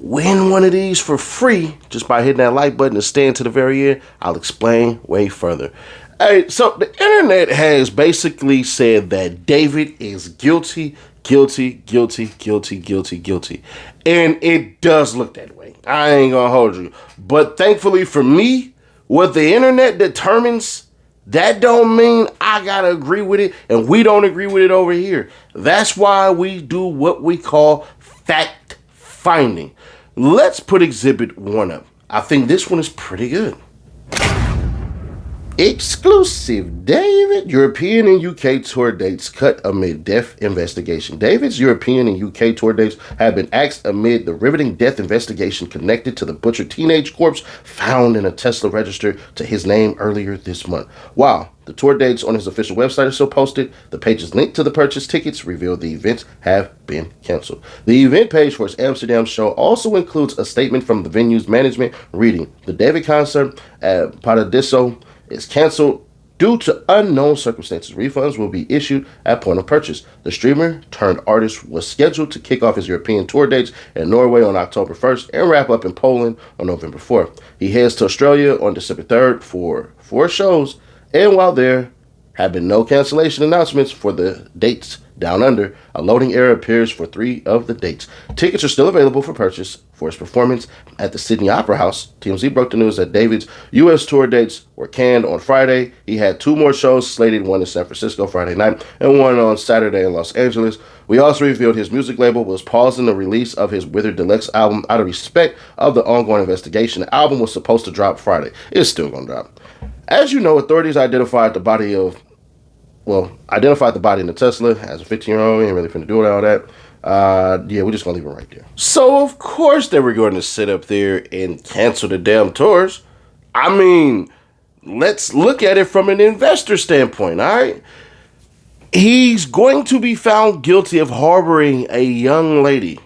win one of these for free just by hitting that like button and staying to the very end. I'll explain way further. Hey, so the internet has basically said that David is guilty. And it does look that way. I ain't gonna hold you. But thankfully for me, what the internet determines, that don't mean I gotta agree with it, and we don't agree with it over here. That's why we do what we call fact finding. Let's put exhibit 1 up. I think this one is pretty good. Exclusive. David, European and UK tour dates cut amid death investigation. David's European and UK tour dates have been axed amid the riveting death investigation connected to the butchered teenage corpse found in a Tesla registered to his name earlier this month. While the tour dates on his official website are still posted, the pages linked to the purchased tickets reveal the events have been canceled. The event page for his Amsterdam show also includes a statement from the venue's management reading, "The David concert at Paradiso is canceled due to unknown circumstances. Refunds will be issued at point of purchase." The streamer turned artist was scheduled to kick off his European tour dates in Norway on October 1st and wrap up in Poland on November 4th. He heads to Australia on December 3rd for 4 shows, and while there have been no cancellation announcements for the dates down under, a loading error appears for 3 of the dates. Tickets are still available for purchase for his performance at the Sydney Opera House. TMZ broke the news that David's U.S. tour dates were canned on Friday. He had 2 more shows slated, one in San Francisco Friday night and one on Saturday in Los Angeles. We also revealed his music label was pausing the release of his Withered Deluxe album out of respect of the ongoing investigation. The album was supposed to drop Friday. It's still going to drop. As you know, authorities identified the body in the Tesla as a 15-year-old. We ain't really finna do all that. We're just gonna leave it right there. So, of course, they were going to sit up there and cancel the damn tours. I mean, let's look at it from an investor standpoint, all right? He's going to be found guilty of harboring a young lady.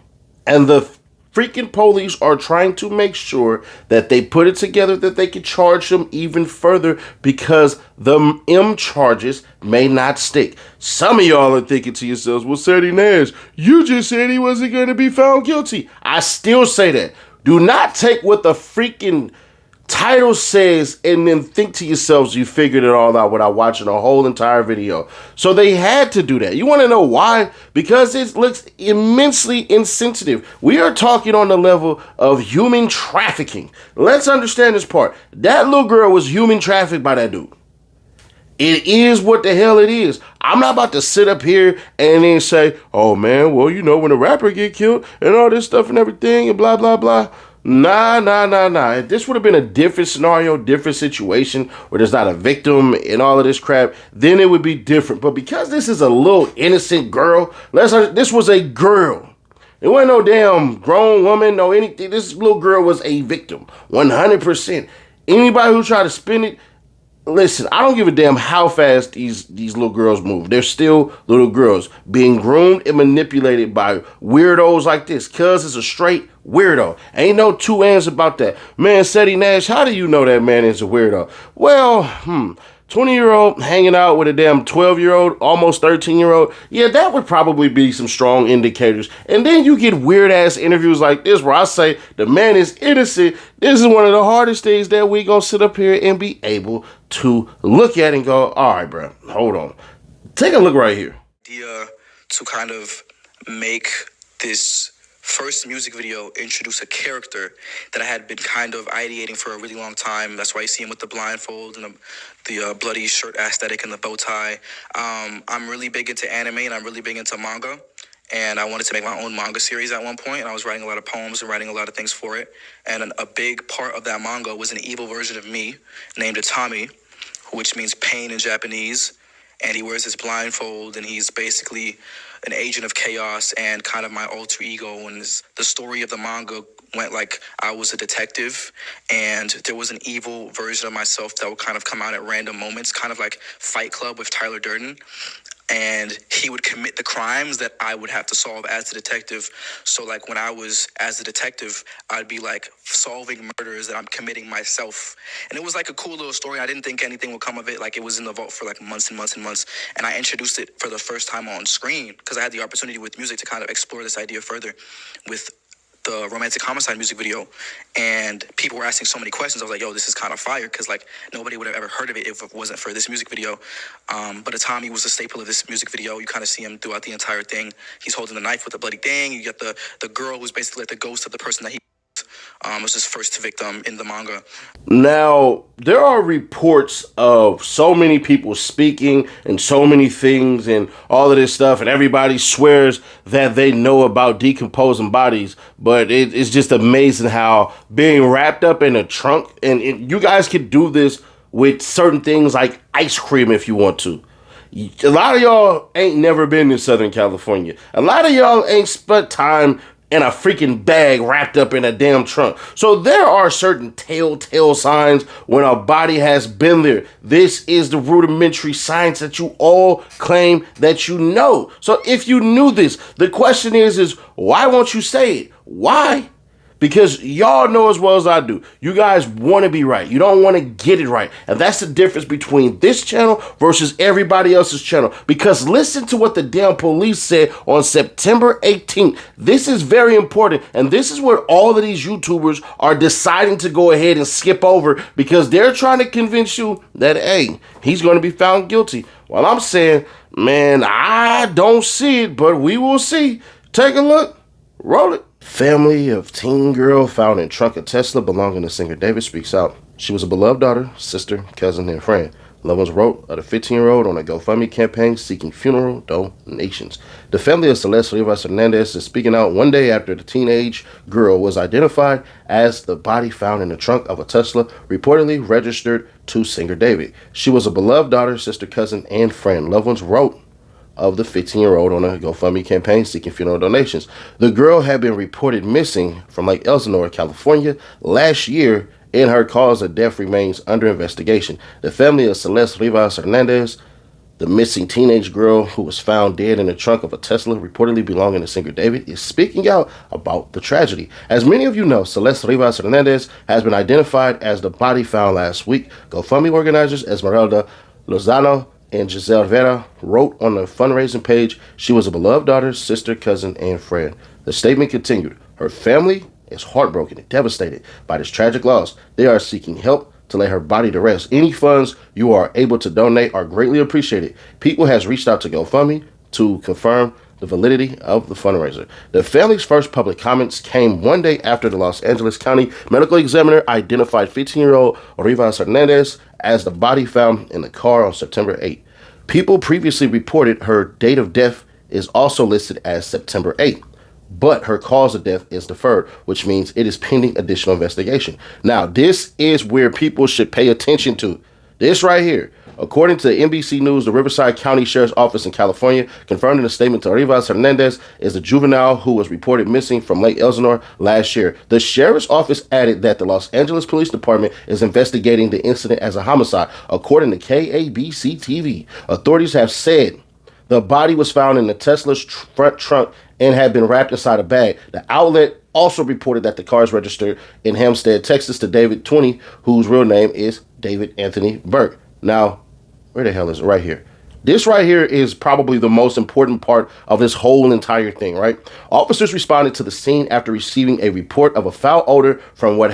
And the freaking police are trying to make sure that they put it together that they can charge him even further because the M charges may not stick. Some of y'all are thinking to yourselves, well, Sadie Nash, you just said he wasn't going to be found guilty. I still say that. Do not take what the freaking title says and then think to yourselves you figured it all out without watching a whole entire video. So they had to do that. You want to know why? Because it looks immensely insensitive. We are talking on the level of human trafficking. Let's understand this part. That little girl was human trafficked by that dude. It is what the hell it is. I'm not about to sit up here and then say, oh man, well, you know, when a rapper get killed and all this stuff and everything and blah, blah, blah. Nah. If this would have been a different scenario, different situation where there's not a victim and all of this crap, then it would be different. But because this is a little innocent girl, this was a girl. It wasn't no damn grown woman, no anything. This little girl was a victim, 100%. Anybody who tried to spin it, listen, I don't give a damn how fast these little girls move. They're still little girls being groomed and manipulated by weirdos like this. Cuz is a straight weirdo. Ain't no two ands about that. Man, Sadie Nash, how do you know that man is a weirdo? Well, 20-year-old hanging out with a damn 12-year-old, almost 13-year-old. Yeah, that would probably be some strong indicators. And then you get weird-ass interviews like this where I say the man is innocent. This is one of the hardest things that we gonna sit up here and be able to look at and go, all right, bro, hold on. Take a look right here. Idea to kind of make this first music video introduce a character that I had been kind of ideating for a really long time. That's why you see him with the blindfold and the bloody shirt aesthetic and the bow tie. I'm really big into anime and I'm really big into manga. And I wanted to make my own manga series at one point. And I was writing a lot of poems and writing a lot of things for it. And a big part of that manga was an evil version of me named Itami, which means pain in Japanese. And he wears his blindfold and he's basically an agent of chaos and kind of my alter ego. And the story of the manga went like I was a detective and there was an evil version of myself that would kind of come out at random moments, kind of like Fight Club with Tyler Durden. And he would commit the crimes that I would have to solve as the detective. So like when I was as the detective, I'd be like solving murders that I'm committing myself. And it was like a cool little story. I didn't think anything would come of it. Like it was in the vault for like months and months and months. And I introduced it for the first time on screen because I had the opportunity with music to kind of explore this idea further with the Romantic Homicide music video, and people were asking so many questions. I was like, yo, this is kind of fire, because like nobody would have ever heard of it if it wasn't for this music video. But Tommy was a staple of this music video. You kind of see him throughout the entire thing. He's holding the knife with a bloody thing. You get the girl who's basically like the ghost of the person that he was his first victim in the manga. Now, there are reports of so many people speaking and so many things and all of this stuff, and everybody swears that they know about decomposing bodies, but it's just amazing how being wrapped up in a trunk, and you guys can do this with certain things like ice cream if you want to. A lot of y'all ain't never been to Southern California. A lot of y'all ain't spent time in a freaking bag wrapped up in a damn trunk. So there are certain telltale signs when a body has been there. This is the rudimentary science that you all claim that you know. So if you knew this, the question is why won't you say it? Why? Because y'all know as well as I do, you guys want to be right. You don't want to get it right. And that's the difference between this channel versus everybody else's channel. Because listen to what the damn police said on September 18th. This is very important. And this is what all of these YouTubers are deciding to go ahead and skip over, because they're trying to convince you that, hey, he's going to be found guilty. While I'm saying, man, I don't see it, but we will see. Take a look. Roll it. Family of teen girl found in trunk of Tesla belonging to singer David speaks out. She was a beloved daughter, sister, cousin, and friend. Loved ones wrote of the 15-year-old on a GoFundMe campaign seeking funeral donations. The family of Celeste Rivas Hernandez is speaking out one day after the teenage girl was identified as the body found in the trunk of a Tesla, reportedly registered to singer David. She was a beloved daughter, sister, cousin, and friend. Loved ones wrote of the 15-year-old on a GoFundMe campaign seeking funeral donations. The girl had been reported missing from Lake Elsinore, California last year, and her cause of death remains under investigation. The family of Celeste Rivas Hernandez, the missing teenage girl who was found dead in the trunk of a Tesla reportedly belonging to singer David, is speaking out about the tragedy. As many of you know, Celeste Rivas Hernandez has been identified as the body found last week. GoFundMe organizers Esmeralda Lozano and Giselle Vera wrote on the fundraising page, she was a beloved daughter, sister, cousin, and friend. The statement continued, her family is heartbroken and devastated by this tragic loss. They are seeking help to lay her body to rest. Any funds you are able to donate are greatly appreciated. People has reached out to GoFundMe to confirm the validity of the fundraiser. The family's first public comments came one day after the Los Angeles County medical examiner identified 15-year-old Rivas Hernandez as the body found in the car on September 8th. People previously reported her date of death is also listed as September 8th, but her cause of death is deferred, which means it is pending additional investigation. Now, this is where people should pay attention to. This right here. According to NBC News, the Riverside County Sheriff's Office in California confirmed in a statement to Rivas Hernandez is a juvenile who was reported missing from Lake Elsinore last year. The Sheriff's Office added that the Los Angeles Police Department is investigating the incident as a homicide. According to KABC-TV, authorities have said the body was found in the Tesla's front trunk and had been wrapped inside a bag. The outlet also reported that the car is registered in Hempstead, Texas to David 20, whose real name is David Anthony Burke. Now, where the hell is it? Right here. This right here is probably the most important part of this whole entire thing, right? Officers responded to the scene after receiving a report of a foul odor from what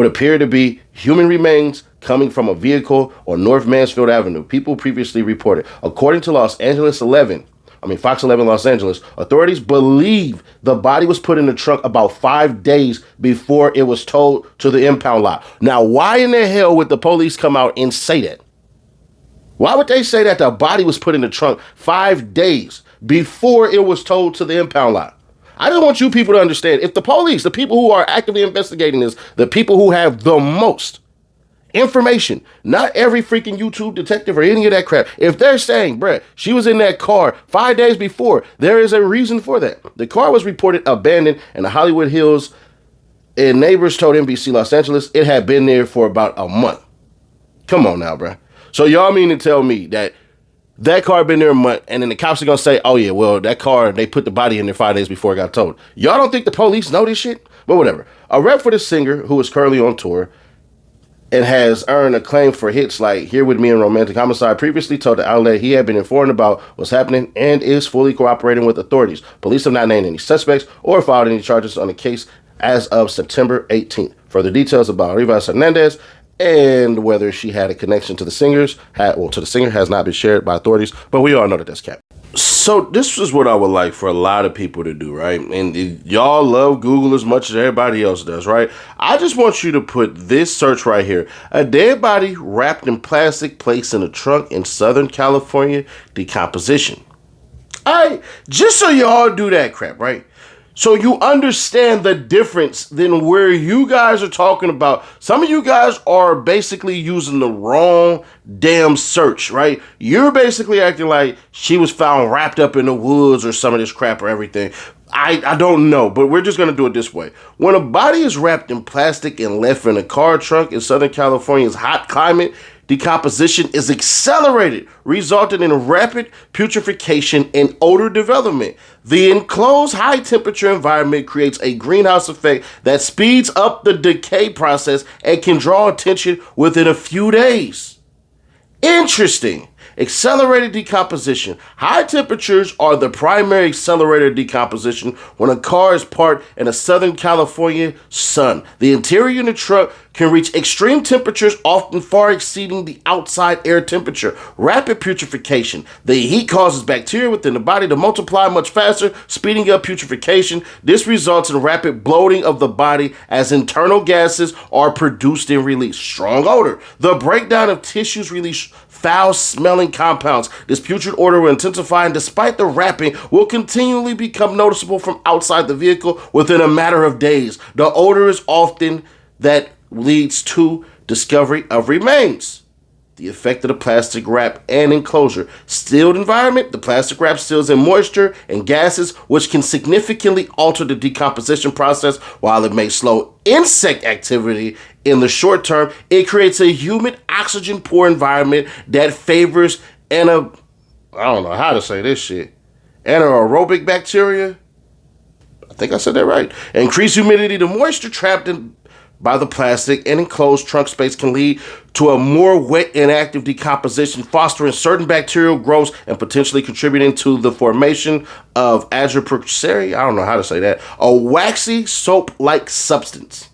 appeared to be human remains coming from a vehicle on North Mansfield Avenue. People previously reported. According to Fox 11 Los Angeles, authorities believe the body was put in the trunk about 5 days before it was towed to the impound lot. Now, why in the hell would the police come out and say that? Why would they say that the body was put in the trunk 5 days before it was towed to the impound lot? I just want you people to understand, if the police, the people who are actively investigating this, the people who have the most information, not every freaking YouTube detective or any of that crap. If they're saying, bruh, she was in that car 5 days before, there is a reason for that. The car was reported abandoned in the Hollywood Hills, and neighbors told NBC Los Angeles it had been there for about a month. Come on now, bruh. So y'all mean to tell me that that car been there a month, and then the cops are going to say, oh yeah, well, that car, they put the body in there 5 days before it got towed. Y'all don't think the police know this shit? But whatever. A rep for the singer, who is currently on tour, and has earned acclaim for hits like Here With Me and Romantic Homicide. Previously told the outlet he had been informed about what's happening and is fully cooperating with authorities. Police have not named any suspects or filed any charges on the case as of September 18th. Further details about Rivas Hernandez and whether she had a connection to the singer has not been shared by authorities, but we all know that that's cap. So this is what I would like for a lot of people to do, right? And y'all love Google as much as everybody else does, right? I just want you to put this search right here. A dead body wrapped in plastic placed in a trunk in Southern California, decomposition. All right, just so y'all do that crap, right? So you understand the difference than where you guys are talking about. Some of you guys are basically using the wrong damn search, right? You're basically acting like she was found wrapped up in the woods or some of this crap or everything. I don't know, but we're just going to do it this way. When a body is wrapped in plastic and left in a car trunk in Southern California's hot climate, decomposition is accelerated, resulting in rapid putrefaction and odor development. The enclosed high-temperature environment creates a greenhouse effect that speeds up the decay process and can draw attention within a few days. Interesting. Accelerated decomposition. High temperatures are the primary accelerator of decomposition when a car is parked in a Southern California sun. The interior in the truck can reach extreme temperatures, often far exceeding the outside air temperature. Rapid putrefaction. The heat causes bacteria within the body to multiply much faster, speeding up putrefaction. This results in rapid bloating of the body as internal gases are produced and released. Strong odor. The breakdown of tissues release foul-smelling compounds. This putrid odor will intensify, and despite the wrapping, will continually become noticeable from outside the vehicle within a matter of days. The odor is often that leads to discovery of remains. The effect of the plastic wrap and enclosure. Stilled environment, the plastic wrap stills in moisture and gases, which can significantly alter the decomposition process. While it may slow insect activity in the short term, it creates a humid, oxygen-poor environment that favors I don't know how to say this shit. Anaerobic bacteria? I think I said that right. Increased humidity, the moisture trapped in by the plastic and enclosed trunk space can lead to a more wet and active decomposition, fostering certain bacterial growths and potentially contributing to the formation of Agripoceri, I don't know how to say that, a waxy soap-like substance.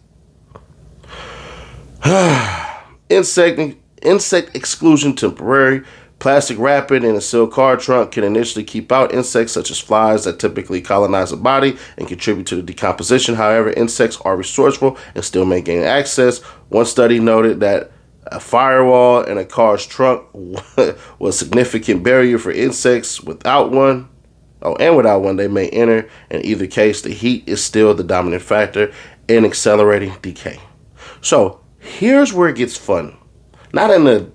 Insect exclusion temporary. Plastic wrapping in a sealed car trunk can initially keep out insects such as flies that typically colonize the body and contribute to the decomposition. However, insects are resourceful and still may gain access. One study noted that a firewall in a car's trunk was a significant barrier for insects. Without one, they may enter. In either case, the heat is still the dominant factor in accelerating decay. So here's where it gets fun. Not in a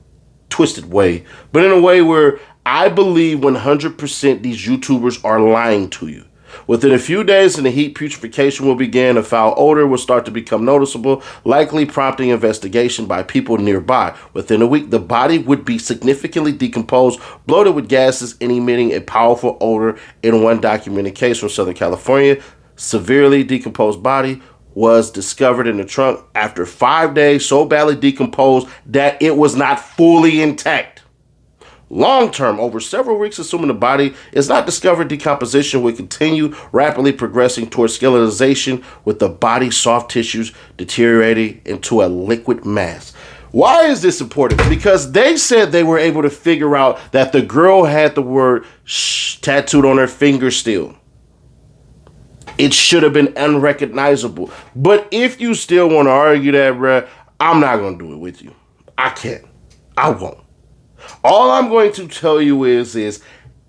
twisted way, but in a way where I believe 100% these YouTubers are lying to you. Within a few days, the heat putrefaction will begin. A foul odor will start to become noticeable, likely prompting investigation by people nearby. Within a week, the body would be significantly decomposed, bloated with gases, and emitting a powerful odor. In one documented case from Southern California, severely decomposed body was discovered in the trunk after 5 days, so badly decomposed that it was not fully intact. Long term, over several weeks, assuming the body is not discovered, decomposition will continue rapidly progressing towards skeletonization, with the body's soft tissues deteriorating into a liquid mass. Why is this important? Because they said they were able to figure out that the girl had the word shh tattooed on her finger still. It should have been unrecognizable. But if you still want to argue that, bruh, I'm not going to do it with you. I can't. I won't. All I'm going to tell you is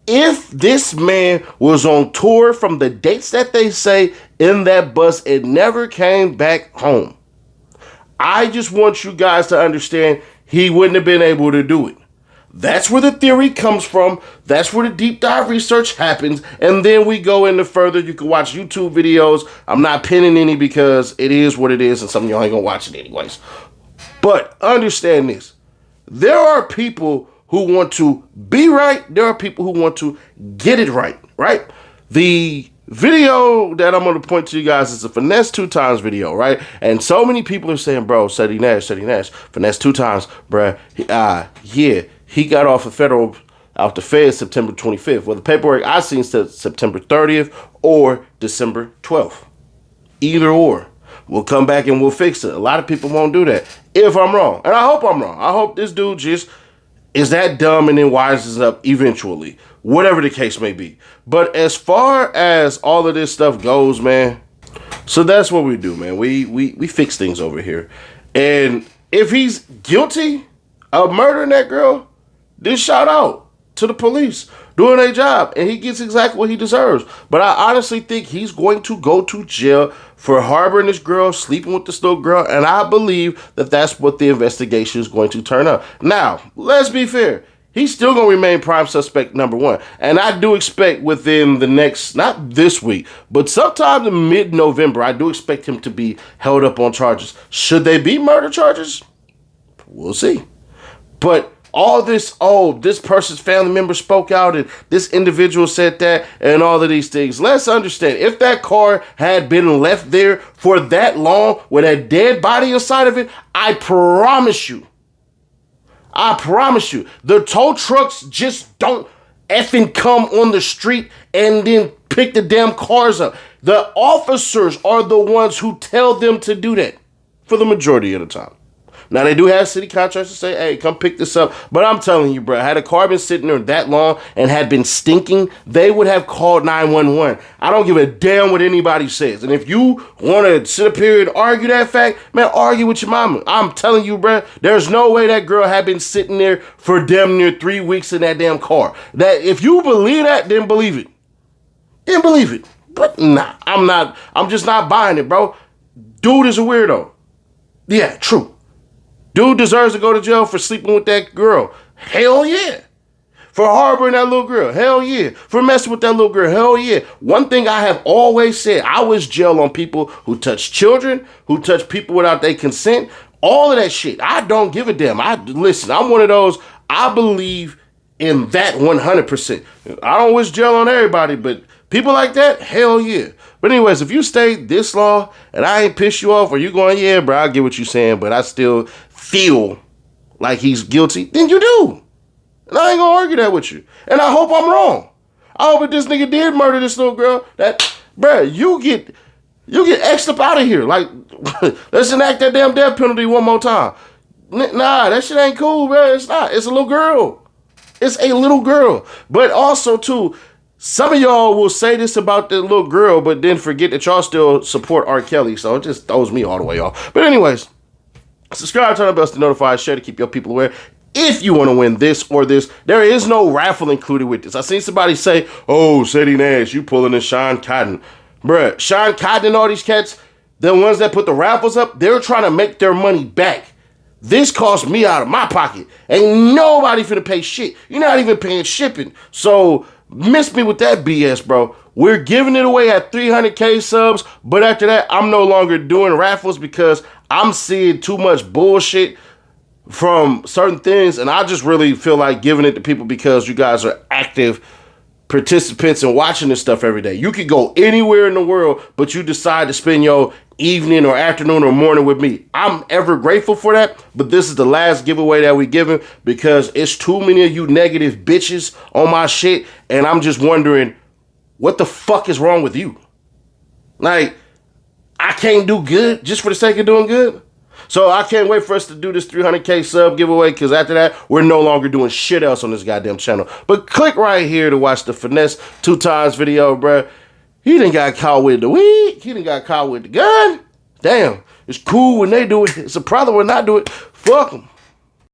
if this man was on tour from the dates that they say in that bus and never came back home, I just want you guys to understand he wouldn't have been able to do it. That's where the theory comes from. That's where the deep dive research happens. And then we go into further. You can watch YouTube videos. I'm not pinning any because it is what it is, and some of y'all ain't gonna watch it anyways. But understand this. There are people who want to be right. There are people who want to get it right, right? The video that I'm going to point to you guys is a Finesse 2 times video, right? And so many people are saying, bro, Seti Nash, Finesse 2 times, bruh. Yeah, he got off the Fed September 25th. Well, the paperwork I seen said September 30th or December 12th. Either or. We'll come back and we'll fix it. A lot of people won't do that. If I'm wrong. And I hope I'm wrong. I hope this dude just is that dumb and then wises up eventually. Whatever the case may be. But as far as all of this stuff goes, man, so that's what we do, man. We fix things over here. And if he's guilty of murdering that girl, then shout out to the police doing their job, and he gets exactly what he deserves. But I honestly think he's going to go to jail for harboring this girl, sleeping with this little girl, and I believe that that's what the investigation is going to turn up. Now, let's be fair. He's still going to remain prime suspect number 1. And I do expect within the next, not this week, but sometime in mid-November, I do expect him to be held up on charges. Should they be murder charges? We'll see. But all this, this person's family member spoke out and this individual said that and all of these things. Let's understand, if that car had been left there for that long with a dead body inside of it, I promise you, the tow trucks just don't effing come on the street and then pick the damn cars up. The officers are the ones who tell them to do that for the majority of the time. Now, they do have city contractors to say, hey, come pick this up. But I'm telling you, bro, had a car been sitting there that long and had been stinking, they would have called 911. I don't give a damn what anybody says. And if you want to sit up here and argue that fact, man, argue with your mama. I'm telling you, bro, there's no way that girl had been sitting there for damn near 3 weeks in that damn car. That if you believe that, then believe it. Then believe it. But nah, I'm just not buying it, bro. Dude is a weirdo. Yeah, true. Dude deserves to go to jail for sleeping with that girl. Hell yeah. For harboring that little girl. Hell yeah. For messing with that little girl. Hell yeah. One thing I have always said, I was jail on people who touch children, who touch people without their consent. All of that shit. I don't give a damn. Listen, I'm one of those, I believe in that 100%. I don't wish jail on everybody, but people like that, hell yeah. But anyways, if you stayed this long and I ain't pissed you off or you going, yeah, bro, I get what you're saying, but I still feel like he's guilty, then you do. And I ain't gonna argue that with you. And I hope I'm wrong. I hope if this nigga did murder this little girl, that, bruh, you get X'd up out of here. Like, let's enact that damn death penalty one more time. Nah, that shit ain't cool, bruh. It's not. It's a little girl. It's a little girl. But also, too, some of y'all will say this about the little girl, but then forget that y'all still support R. Kelly. So it just throws me all the way off. But anyways, subscribe, turn on the bells to notify, share to keep your people aware. If you want to win this or this, there is no raffle included with this. I seen somebody say, oh, Seti Nash, you pulling a Sean Cotton. Bruh, Sean Cotton and all these cats, the ones that put the raffles up, they're trying to make their money back. This cost me out of my pocket. Ain't nobody finna pay shit. You're not even paying shipping. So miss me with that BS, bro. We're giving it away at 300K subs, but after that, I'm no longer doing raffles because I'm seeing too much bullshit from certain things, and I just really feel like giving it to people because you guys are active participants and watching this stuff every day. You could go anywhere in the world, but you decide to spend your evening or afternoon or morning with me. I'm ever grateful for that, but this is the last giveaway that we giving because it's too many of you negative bitches on my shit, and I'm just wondering, what the fuck is wrong with you? Like, I can't do good just for the sake of doing good? So I can't wait for us to do this 300K sub giveaway because after that, we're no longer doing shit else on this goddamn channel. But click right here to watch the Finesse 2 times video, bruh. He done got caught with the weed. He done got caught with the gun. Damn, it's cool when they do it. It's a problem when I do it. Fuck them.